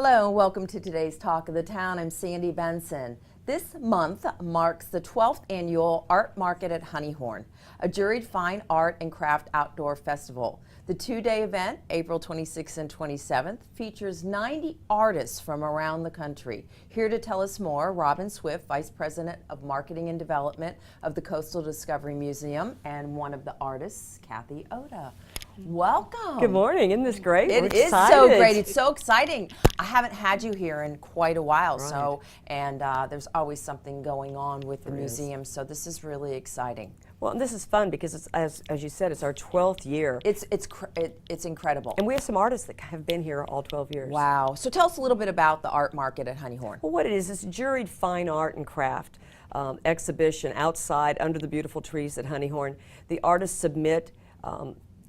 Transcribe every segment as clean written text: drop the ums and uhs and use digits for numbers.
Hello and welcome to today's Talk of the Town. I'm Sandy Benson. This month marks the 12th annual Art Market at Honeyhorn, a juried fine art and craft outdoor festival. The two-day event, April 26th and 27th, features 90 artists from around the country. Here to tell us more, Robin Swift, Vice President of Marketing and Development of the Coastal Discovery Museum, and one of the artists, Kathy Oda. Welcome. Good morning. Isn't this great? It is so great. It's so exciting. I haven't had you here in quite a while, right. and there's always something going on with the museum, so this is really exciting. Well, and this is fun because, it's, as you said, it's our 12th year. It's incredible. And we have some artists that have been here all 12 years. Wow. So tell us a little bit about the art market at Honeyhorn. Well, what it is, it's juried fine art and craft exhibition outside under the beautiful trees at Honeyhorn. The artists submit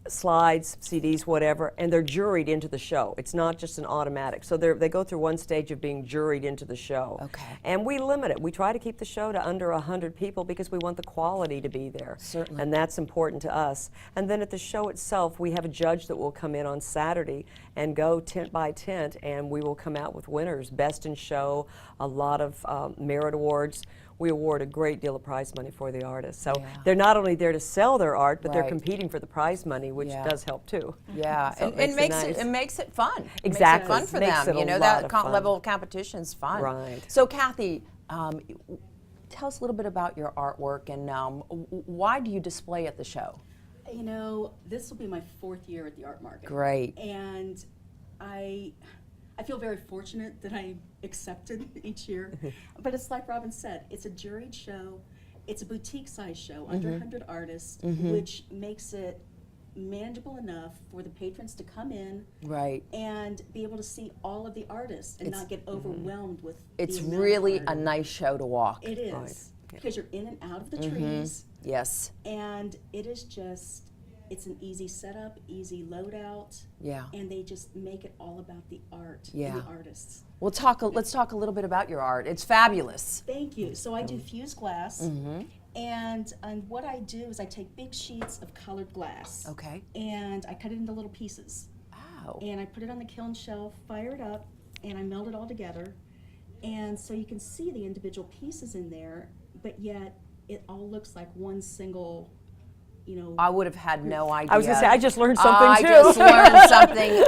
slides, CDs, whatever, and they're juried into the show. It's not just an automatic. So they go through one stage of being juried into the show. Okay. And we limit it. We try to keep the show to under 100 people because we want the quality to be there. Certainly. And that's important to us. And then at the show itself, we have a judge that will come in on Saturday and go tent by tent, and we will come out with winners, best in show, a lot of merit awards. We award a great deal of prize money for the artists. So they're not only there to sell their art, but they're competing for the prize money, which does help too. Yeah, So and it makes it fun. Exactly. It makes it fun for Makes them. it You a know, lot that of fun. level of competition is fun. Right. So Kathy, tell us a little bit about your artwork and why do you display at the show? You know, this will be my 4th year at the art market. Great. And I feel very fortunate that I'm accepted each year. But it's like Robin said, it's a juried show. It's a boutique size show, under 100 artists, which makes it manageable enough for the patrons to come in and be able to see all of the artists and not get overwhelmed with It's the amount really of art. a nice show to walk. It is. Right. Because you're in and out of the trees. Yes. And it is just, it's an easy setup, easy loadout. Yeah. And they just make it all about the art Yeah. and the artists. Let's talk a little bit about your art. It's fabulous. Thank you. So I do fused glass. And what I do is I take big sheets of colored glass. Okay. And I cut it into little pieces. Wow. And I put it on the kiln shelf, fire it up, and I melt it all together. And so you can see the individual pieces in there, but yet it all looks like one single, you know. I would have had no idea. I was going to say, I just learned something too. I just learned something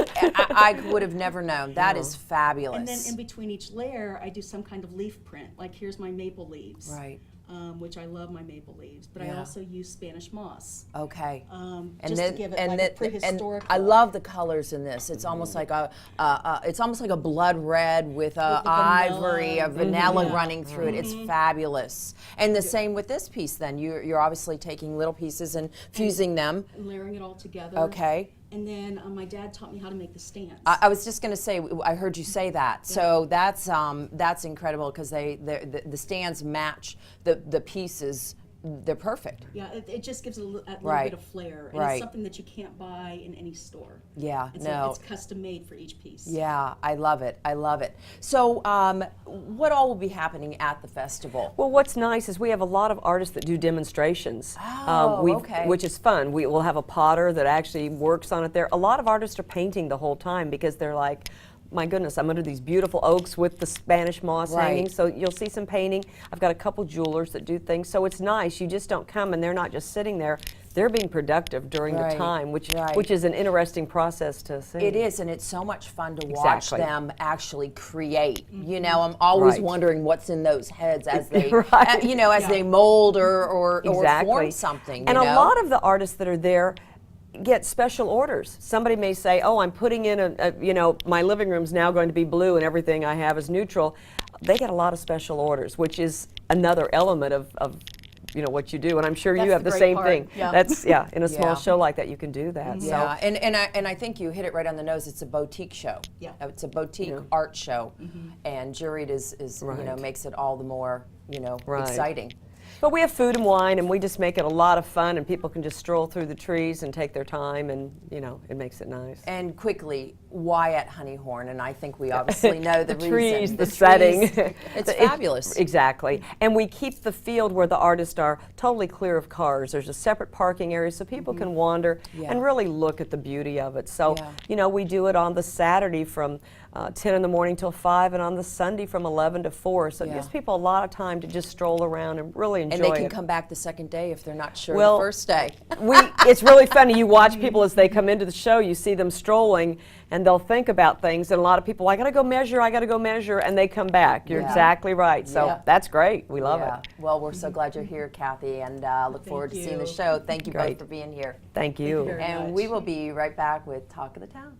I would have never known. That is fabulous. And then in between each layer, I do some kind of leaf print. Like here's my maple leaves. Right. Which I love my maple leaves, but I also use Spanish moss. Okay. Just to give it like a prehistoric I look. love the colors in this. It's almost like a blood red with a ivory, a vanilla running through it. It's fabulous. And the same with this piece. Then you're obviously taking little pieces and fusing them. And layering it all together. Okay. And then my dad taught me how to make the stands. I was just going to say, I heard you say that. So that's incredible because the stands match the pieces. They're perfect. Yeah, it just gives it a little bit of flair. And Right. it's something that you can't buy in any store. Yeah, It's no. it's custom made for each piece. Yeah, I love it. I love it. So what all will be happening at the festival? Well, what's nice is we have a lot of artists that do demonstrations, okay. which is fun. We will have a potter that actually works on it there. A lot of artists are painting the whole time because they're like, my goodness, I'm under these beautiful oaks with the Spanish moss hanging, so you'll see some painting. I've got a couple jewelers that do things, so it's nice. You just don't come and they're not just sitting there. They're being productive during the time, which is an interesting process to see. It is, and it's so much fun to watch them actually create. You know, I'm always wondering what's in those heads as they, they mold or form something. And a lot of the artists that are there get special orders. Somebody may say, oh, I'm putting in my living room's now going to be blue and everything I have is neutral. They get a lot of special orders, which is another element of what you do, and I'm sure you have the same thing. Yeah. That's in a small show like that you can do that. Yeah, So and I think you hit it right on the nose. It's a boutique show. Yeah. It's a boutique art show, and juried is makes it all the more exciting. But we have food and wine, and we just make it a lot of fun, and people can just stroll through the trees and take their time, and it makes it nice. And quickly, why at Honeyhorn? And I think we obviously know the reason. Trees, the setting. It's fabulous. Exactly. And we keep the field where the artists are totally clear of cars. There's a separate parking area so people can wander and really look at the beauty of it. So, we do it on the Saturday from 10 in the morning till 5, and on the Sunday from 11 to 4. So it Yeah. gives people a lot of time to just stroll around and really enjoy And they can it. come back the second day if they're not sure Well, the first day. It's really funny. You watch people as they come into the show, you see them strolling, and they'll think about things. And a lot of people, I got to go measure, and they come back. You're Yeah. exactly right. So Yeah. that's great. We love Yeah. it. Well, we're so glad you're here, Kathy, and look forward to seeing the you. show. Thank you Great. both for being here. Thank you. very And much. we will be right back with Talk of the Town.